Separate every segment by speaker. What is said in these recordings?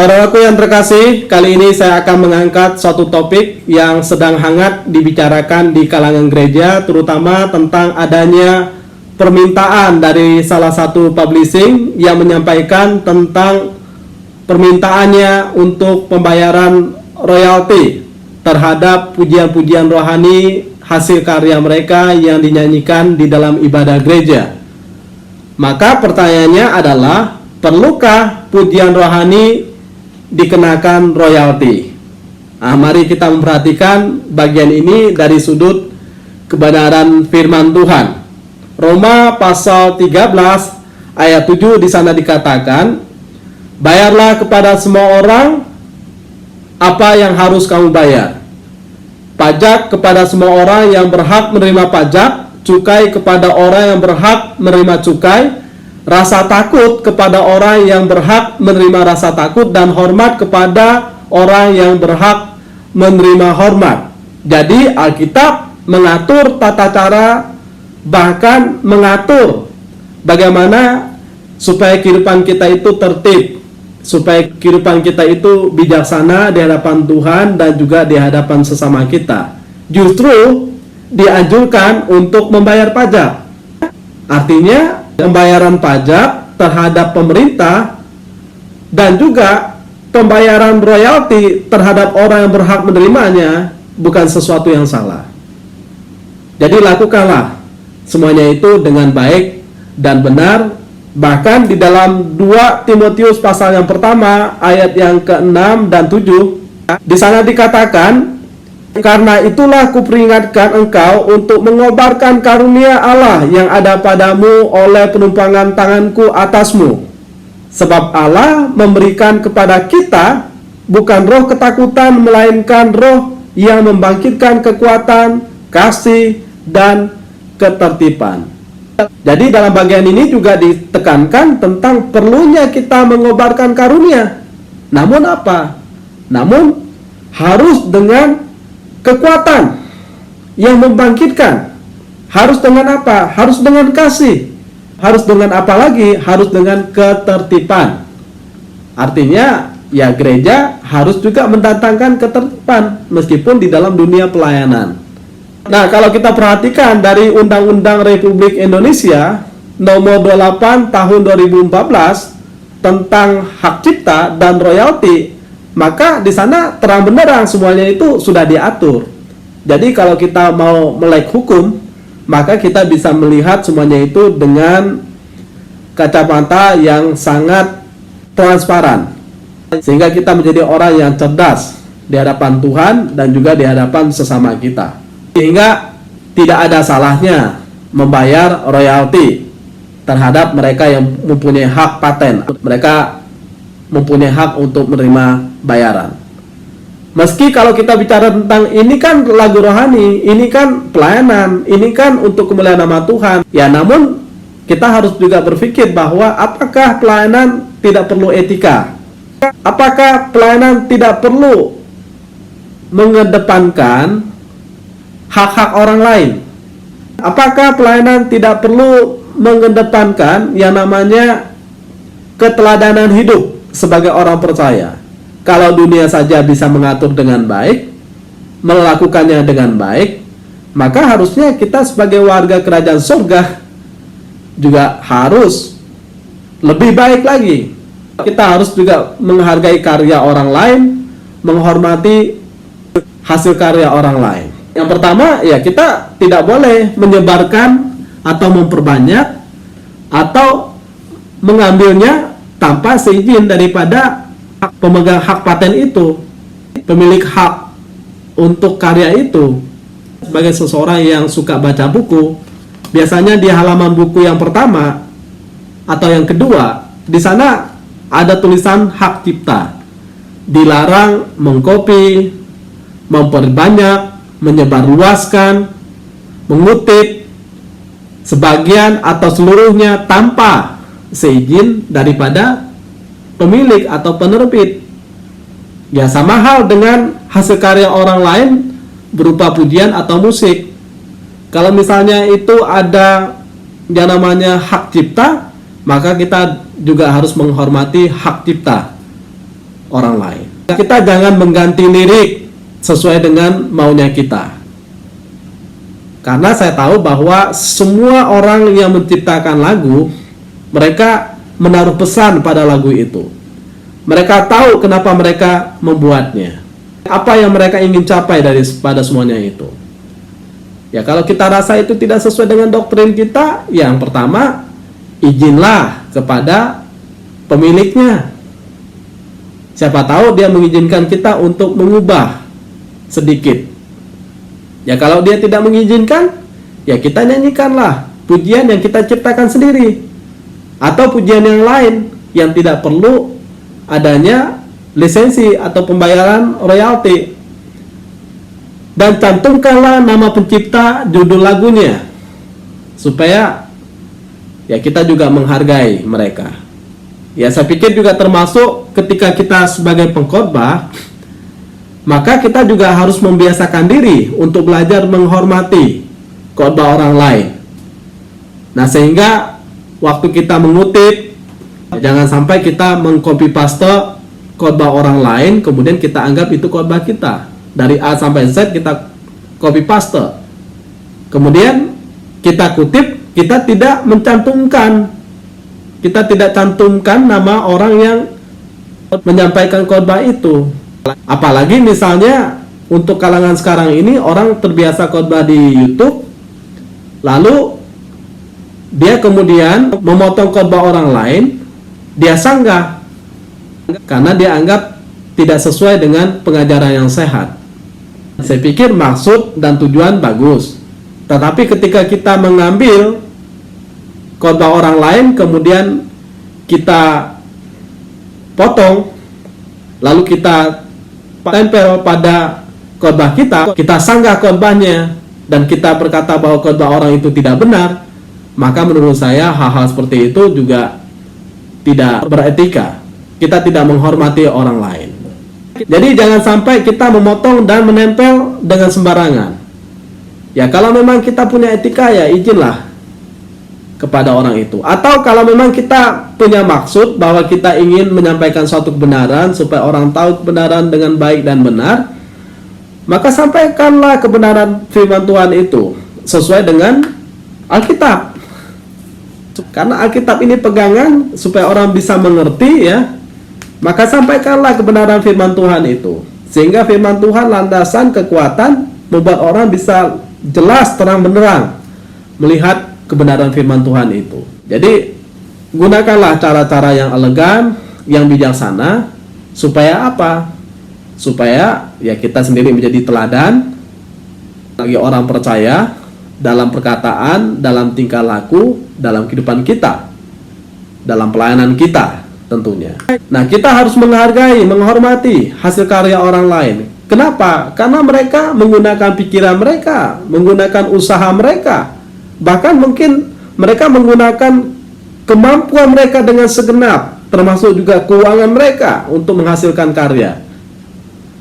Speaker 1: Saudaraku yang terkasih, kali ini saya akan mengangkat suatu topik yang sedang hangat dibicarakan di kalangan gereja, terutama tentang adanya permintaan dari salah satu publishing yang menyampaikan tentang permintaannya untuk pembayaran royalti terhadap pujian-pujian rohani hasil karya mereka yang dinyanyikan di dalam ibadah gereja. Maka pertanyaannya adalah, perlukah pujian rohani dikenakan royalti? Nah, mari kita memperhatikan bagian ini dari sudut kebenaran firman Tuhan. Roma pasal 13 ayat 7 di sana dikatakan, bayarlah kepada semua orang apa yang harus kamu bayar. Pajak kepada semua orang yang berhak menerima pajak, cukai kepada orang yang berhak menerima cukai, rasa takut kepada orang yang berhak menerima rasa takut, dan hormat kepada orang yang berhak menerima hormat. Jadi Alkitab mengatur tata cara, bahkan mengatur bagaimana supaya kehidupan kita itu tertib, supaya kehidupan kita itu bijaksana di hadapan Tuhan dan juga di hadapan sesama kita. Justru dianjurkan untuk membayar pajak. Artinya pembayaran pajak terhadap pemerintah dan juga pembayaran royalti terhadap orang yang berhak menerimanya bukan sesuatu yang salah. Jadi lakukanlah semuanya itu dengan baik dan benar. Bahkan di dalam 2 Timotius pasal yang pertama ayat yang ke-6 dan 7, di sana dikatakan, karena itulah kuperingatkan engkau untuk mengobarkan karunia Allah yang ada padamu oleh penumpangan tanganku atasmu. Sebab Allah memberikan kepada kita bukan roh ketakutan, melainkan roh yang membangkitkan kekuatan, kasih, dan ketertiban. Jadi dalam bagian ini juga ditekankan tentang perlunya kita mengobarkan karunia. Namun apa? Namun harus dengan kekuatan yang membangkitkan. Harus dengan apa? Harus dengan kasih. Harus dengan apa lagi? Harus dengan ketertiban. Artinya ya, gereja harus juga mendatangkan ketertiban meskipun di dalam dunia pelayanan. Nah, kalau kita perhatikan dari Undang-Undang Republik Indonesia nomor 28 tahun 2014 tentang hak cipta dan royalti, maka di sana terang benderang semuanya itu sudah diatur. Jadi kalau kita mau melek hukum, maka kita bisa melihat semuanya itu dengan kacamata yang sangat transparan, sehingga kita menjadi orang yang cerdas di hadapan Tuhan dan juga di hadapan sesama kita, sehingga tidak ada salahnya membayar royalti terhadap mereka yang mempunyai hak paten. Mereka mempunyai hak untuk menerima bayaran. Meski kalau kita bicara tentang ini kan lagu rohani, ini kan pelayanan, ini kan untuk kemuliaan nama Tuhan. Ya, namun kita harus juga berpikir bahwa apakah pelayanan tidak perlu etika? Apakah pelayanan tidak perlu mengedepankan hak-hak orang lain? Apakah pelayanan tidak perlu mengedepankan yang namanya keteladanan hidup sebagai orang percaya? Kalau dunia saja bisa mengatur dengan baik, melakukannya dengan baik, maka harusnya kita sebagai warga kerajaan surga juga harus lebih baik lagi. Kita harus juga menghargai karya orang lain, menghormati hasil karya orang lain. Yang pertama, ya, kita tidak boleh menyebarkan atau memperbanyak atau mengambilnya tanpa seizin daripada pemegang hak paten itu, pemilik hak untuk karya itu. Sebagai seseorang yang suka baca buku, biasanya di halaman buku yang pertama atau yang kedua, di sana ada tulisan hak cipta. Dilarang mengkopi, memperbanyak, menyebarluaskan, mengutip sebagian atau seluruhnya tanpa seizin daripada pemilik atau penerbit. Ya, sama hal dengan hasil karya orang lain berupa pujian atau musik. Kalau misalnya itu ada yang namanya hak cipta, maka kita juga harus menghormati hak cipta. orang lain. Kita jangan mengganti lirik sesuai dengan maunya kita. Karena saya tahu bahwa semua orang yang menciptakan lagu, mereka menaruh pesan pada lagu itu. Mereka tahu kenapa mereka membuatnya. Apa yang mereka ingin capai pada semuanya itu. Ya, kalau kita rasa itu tidak sesuai dengan doktrin kita, yang pertama, izinlah kepada pemiliknya. Siapa tahu dia mengizinkan kita untuk mengubah sedikit. Ya, kalau dia tidak mengizinkan, ya kita nyanyikanlah pujian yang kita ciptakan sendiri, atau pujian yang lain yang tidak perlu adanya lisensi atau pembayaran royalti. Dan cantumkanlah nama pencipta, judul lagunya, supaya ya kita juga menghargai mereka. Ya, saya pikir juga termasuk ketika kita sebagai pengkhotbah, maka kita juga harus membiasakan diri untuk belajar menghormati khotbah orang lain. Nah, sehingga waktu kita mengutip, jangan sampai kita mengcopy paste khotbah orang lain, kemudian kita anggap itu khotbah kita. Dari A sampai Z kita copy paste. Kemudian kita kutip, kita tidak mencantumkan, kita tidak cantumkan nama orang yang menyampaikan khotbah itu. Apalagi misalnya untuk kalangan sekarang ini, orang terbiasa khotbah di YouTube, lalu dia kemudian memotong khotbah orang lain, dia sanggah karena dia anggap tidak sesuai dengan pengajaran yang sehat. Saya pikir maksud dan tujuan bagus, tetapi ketika kita mengambil khotbah orang lain kemudian kita potong, lalu kita tempel pada khotbah kita sanggah khotbahnya, dan kita berkata bahwa khotbah orang itu tidak benar, maka menurut saya hal-hal seperti itu juga tidak beretika. Kita tidak menghormati orang lain. Jadi jangan sampai kita memotong dan menempel dengan sembarangan. Ya, kalau memang kita punya etika, ya izinlah kepada orang itu. Atau kalau memang kita punya maksud bahwa kita ingin menyampaikan suatu kebenaran supaya orang tahu kebenaran dengan baik dan benar, maka sampaikanlah kebenaran firman Tuhan itu sesuai dengan Alkitab. Karena Alkitab ini pegangan supaya orang bisa mengerti, ya. Maka sampaikanlah kebenaran firman Tuhan itu, sehingga firman Tuhan landasan kekuatan membuat orang bisa jelas terang benderang melihat kebenaran firman Tuhan itu. Jadi gunakanlah cara-cara yang elegan, yang bijaksana, supaya apa? Supaya ya kita sendiri menjadi teladan bagi orang percaya dalam perkataan, dalam tingkah laku, dalam kehidupan kita, dalam pelayanan kita tentunya. Nah, kita harus menghargai, menghormati hasil karya orang lain. Kenapa? Karena mereka menggunakan pikiran mereka, menggunakan usaha mereka, bahkan mungkin mereka menggunakan kemampuan mereka dengan segenap, termasuk juga keuangan mereka untuk menghasilkan karya.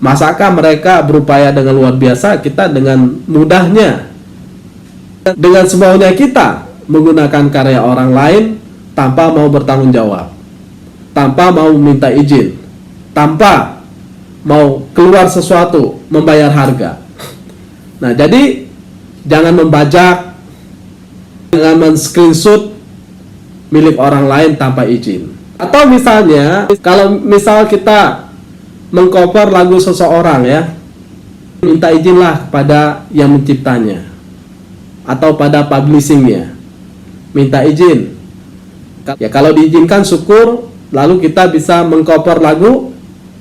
Speaker 1: Masakah mereka berupaya dengan luar biasa, kita dengan mudahnya, dengan semaunya kita menggunakan karya orang lain tanpa mau bertanggung jawab, tanpa mau minta izin, tanpa mau keluar sesuatu, membayar harga. Nah, jadi jangan membajak, jangan men-screenshot milik orang lain tanpa izin. Atau misalnya, kalau misal kita mengcover lagu seseorang, ya, minta izinlah kepada yang menciptanya atau pada publishingnya, minta izin. Ya, kalau diizinkan syukur, lalu kita bisa mengcover lagu.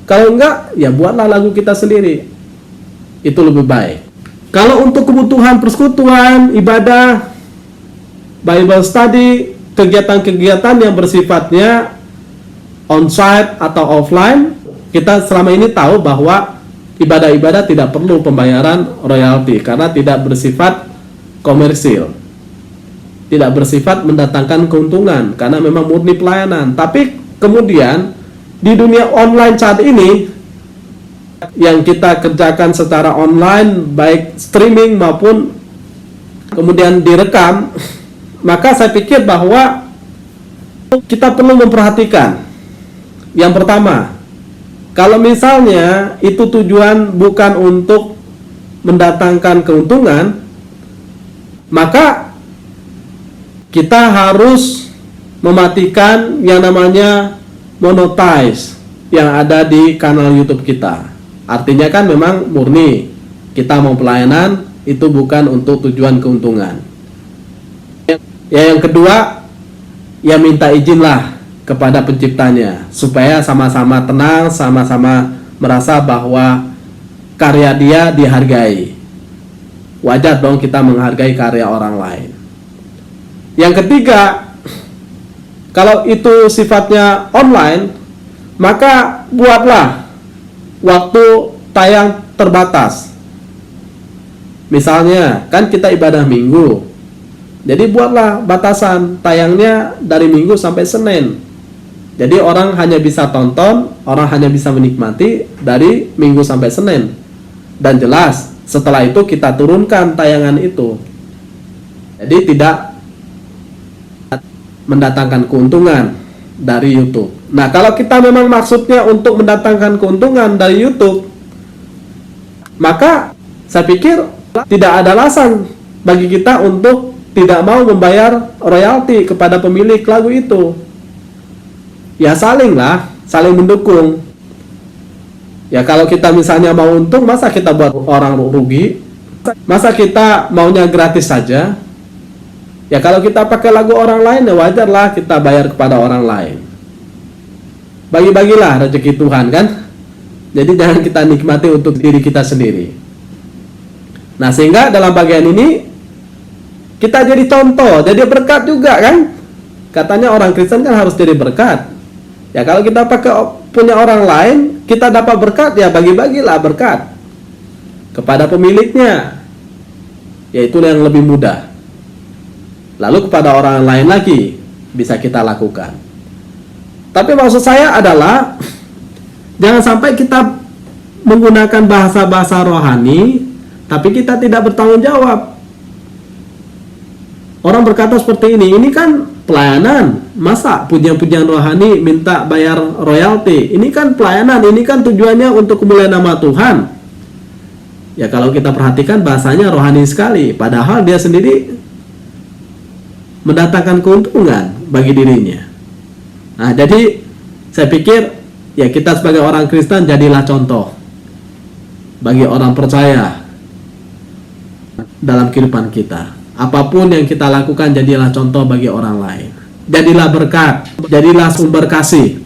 Speaker 1: Kalau enggak, ya buatlah lagu kita sendiri. Itu lebih baik. Kalau untuk kebutuhan persekutuan, ibadah, Bible study, kegiatan-kegiatan yang bersifatnya on-site atau offline, kita selama ini tahu bahwa ibadah-ibadah tidak perlu pembayaran royalti karena tidak bersifat komersil, tidak bersifat mendatangkan keuntungan karena memang murni pelayanan. Tapi kemudian di dunia online saat ini yang kita kerjakan secara online, baik streaming maupun kemudian direkam, maka saya pikir bahwa kita perlu memperhatikan. Yang pertama, Kalau misalnya itu tujuan bukan untuk mendatangkan keuntungan, maka kita harus mematikan yang namanya monetize yang ada di kanal YouTube kita. Artinya kan memang murni kita mau pelayanan itu bukan untuk tujuan keuntungan. Yang kedua, ya minta izinlah kepada penciptanya supaya sama-sama tenang, sama-sama merasa bahwa karya dia dihargai. Wajar dong kita menghargai karya orang lain. Yang ketiga, kalau itu sifatnya online, maka buatlah waktu tayang terbatas. Misalnya, kan kita ibadah Minggu, jadi buatlah batasan tayangnya dari Minggu sampai Senin. Jadi orang hanya bisa tonton, orang hanya bisa menikmati dari Minggu sampai Senin. Dan jelas, setelah itu kita turunkan tayangan itu. Jadi tidak mendatangkan keuntungan dari YouTube. Nah, kalau kita memang maksudnya untuk mendatangkan keuntungan dari YouTube, maka saya pikir tidak ada alasan bagi kita untuk tidak mau membayar royalti kepada pemilik lagu itu. Ya salinglah, saling mendukung. Ya kalau kita misalnya mau untung, masa kita buat orang rugi? Masa kita maunya gratis saja? Ya kalau kita pakai lagu orang lain, ya wajarlah kita bayar kepada orang lain. Bagi-bagilah rezeki Tuhan kan? Jadi jangan kita nikmati untuk diri kita sendiri. Nah sehingga dalam bagian ini kita jadi contoh, jadi berkat juga kan? Katanya orang Kristen kan harus jadi berkat. Ya kalau kita pakai punya orang lain, kita dapat berkat, ya bagi-bagilah berkat kepada pemiliknya. Yaitu yang lebih mudah. Lalu kepada orang lain lagi bisa kita lakukan. Tapi maksud saya adalah jangan sampai kita menggunakan bahasa-bahasa rohani, tapi kita tidak bertanggung jawab. Orang berkata seperti ini kan pelayanan, masa pujian-pujian rohani minta bayar royalti? Ini kan pelayanan, ini kan tujuannya untuk kemuliaan nama Tuhan. Ya kalau kita perhatikan bahasanya rohani sekali, padahal dia sendiri mendatangkan keuntungan bagi dirinya. Nah jadi saya pikir ya kita sebagai orang Kristen jadilah contoh bagi orang percaya dalam kehidupan kita. Apapun yang kita lakukan, jadilah contoh bagi orang lain. Jadilah berkat, jadilah sumber kasih.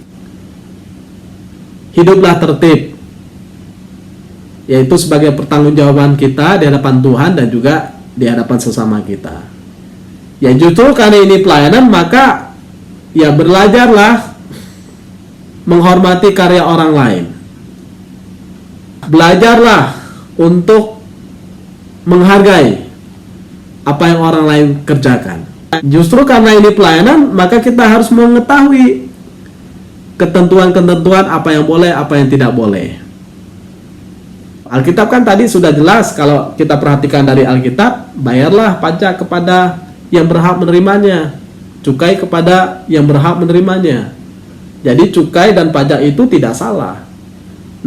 Speaker 1: Hiduplah tertib. Yaitu sebagai pertanggungjawaban kita di hadapan Tuhan dan juga di hadapan sesama kita. Ya justru karena ini pelayanan, maka ya belajarlah menghormati karya orang lain. Belajarlah untuk menghargai apa yang orang lain kerjakan. Justru karena ini pelayanan, maka kita harus mengetahui ketentuan-ketentuan apa yang boleh, apa yang tidak boleh. Alkitab kan tadi sudah jelas, kalau kita perhatikan dari Alkitab, bayarlah pajak kepada yang berhak menerimanya, cukai kepada yang berhak menerimanya. Jadi cukai dan pajak itu tidak salah.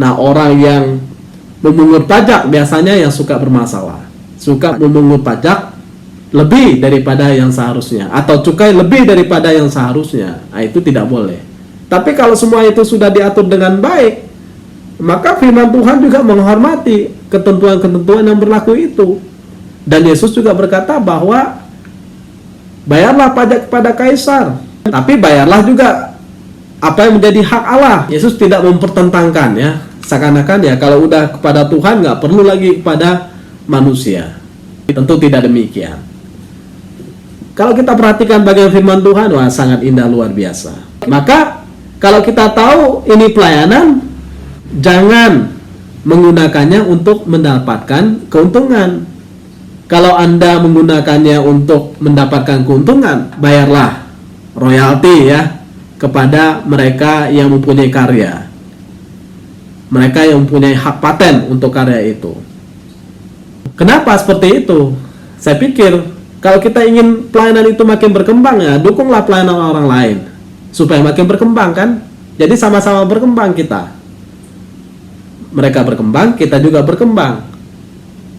Speaker 1: Nah, orang yang memungut pajak biasanya yang suka bermasalah, suka memungut pajak lebih daripada yang seharusnya, atau cukai lebih daripada yang seharusnya. Nah, itu tidak boleh. Tapi kalau semua itu sudah diatur dengan baik, maka firman Tuhan juga menghormati ketentuan-ketentuan yang berlaku itu. Dan Yesus juga berkata bahwa bayarlah pajak kepada kaisar, tapi bayarlah juga apa yang menjadi hak Allah. Yesus tidak mempertentangkan ya, seakan-akan ya kalau udah kepada Tuhan nggak perlu lagi kepada manusia. Tentu tidak demikian. Kalau kita perhatikan bagian firman Tuhan, wah sangat indah, luar biasa. Maka kalau kita tahu ini pelayanan, jangan menggunakannya untuk mendapatkan keuntungan. Kalau Anda menggunakannya untuk mendapatkan keuntungan, bayarlah royalti ya kepada mereka yang mempunyai karya. Mereka yang mempunyai hak paten untuk karya itu. Kenapa seperti itu? Saya pikir kalau kita ingin pelayanan itu makin berkembang, ya dukunglah pelayanan orang lain supaya makin berkembang kan. Jadi sama-sama berkembang kita. mereka berkembang, kita juga berkembang.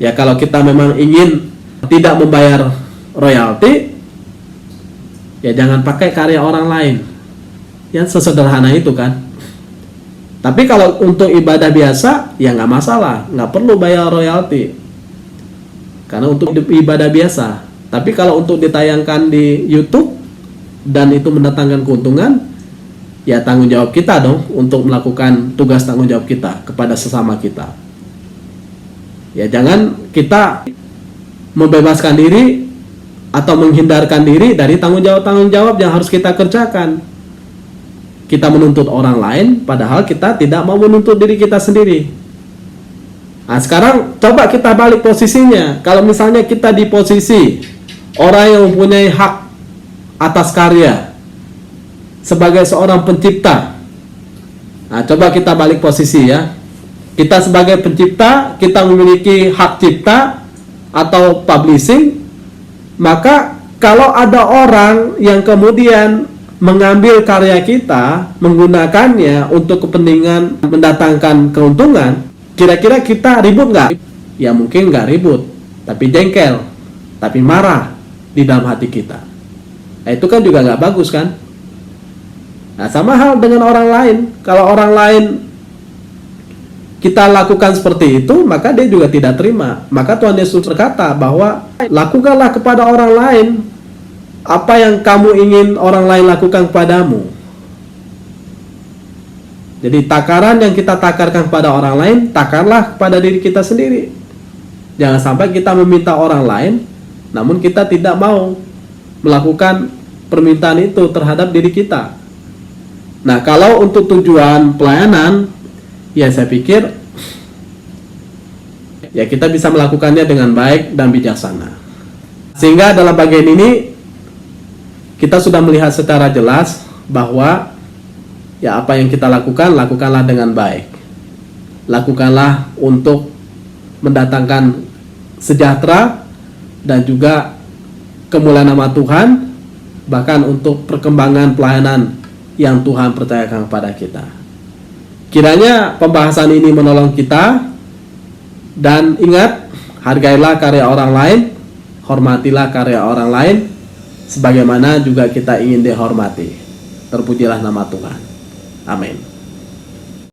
Speaker 1: Ya kalau kita memang ingin tidak membayar royalti, ya jangan pakai karya orang lain. Ya sesederhana itu kan. Tapi kalau untuk ibadah biasa, ya nggak masalah, nggak perlu bayar royalti. Karena untuk ibadah biasa. Tapi kalau untuk ditayangkan di YouTube dan itu mendatangkan keuntungan, ya tanggung jawab kita dong untuk melakukan tugas tanggung jawab kita kepada sesama kita. Ya jangan kita membebaskan diri atau menghindarkan diri dari tanggung jawab yang harus kita kerjakan. Kita menuntut orang lain padahal kita tidak mau menuntut diri kita sendiri. Nah sekarang coba kita balik posisinya. Kalau misalnya kita di posisi orang yang mempunyai hak atas karya sebagai seorang pencipta. Nah, coba kita balik posisi ya. Kita sebagai pencipta, kita memiliki hak cipta atau publishing. Maka kalau ada orang yang kemudian mengambil karya kita, menggunakannya untuk kepentingan mendatangkan keuntungan, kira-kira kita ribut nggak? Ya mungkin nggak ribut, tapi jengkel, tapi marah di dalam hati kita. Nah, itu kan juga nggak bagus kan? Nah, sama hal dengan orang lain. Kalau orang lain kita lakukan seperti itu, maka dia juga tidak terima. Maka Tuhan Yesus berkata bahwa lakukanlah kepada orang lain apa yang kamu ingin orang lain lakukan kepadamu. Jadi takaran yang kita takarkan kepada orang lain, takarlah kepada diri kita sendiri. Jangan sampai kita meminta orang lain, namun kita tidak mau melakukan permintaan itu terhadap diri kita. Nah, kalau untuk tujuan pelayanan, ya saya pikir ya kita bisa melakukannya dengan baik dan bijaksana. Sehingga dalam bagian ini kita sudah melihat secara jelas bahwa ya apa yang kita lakukan, lakukanlah dengan baik. Lakukanlah untuk mendatangkan sejahtera dan juga kemuliaan nama Tuhan, bahkan untuk perkembangan pelayanan yang Tuhan percayakan kepada kita. Kiranya pembahasan ini menolong kita, dan ingat, hargailah karya orang lain, hormatilah karya orang lain, sebagaimana juga kita ingin dihormati. Terpujilah nama Tuhan. Amin.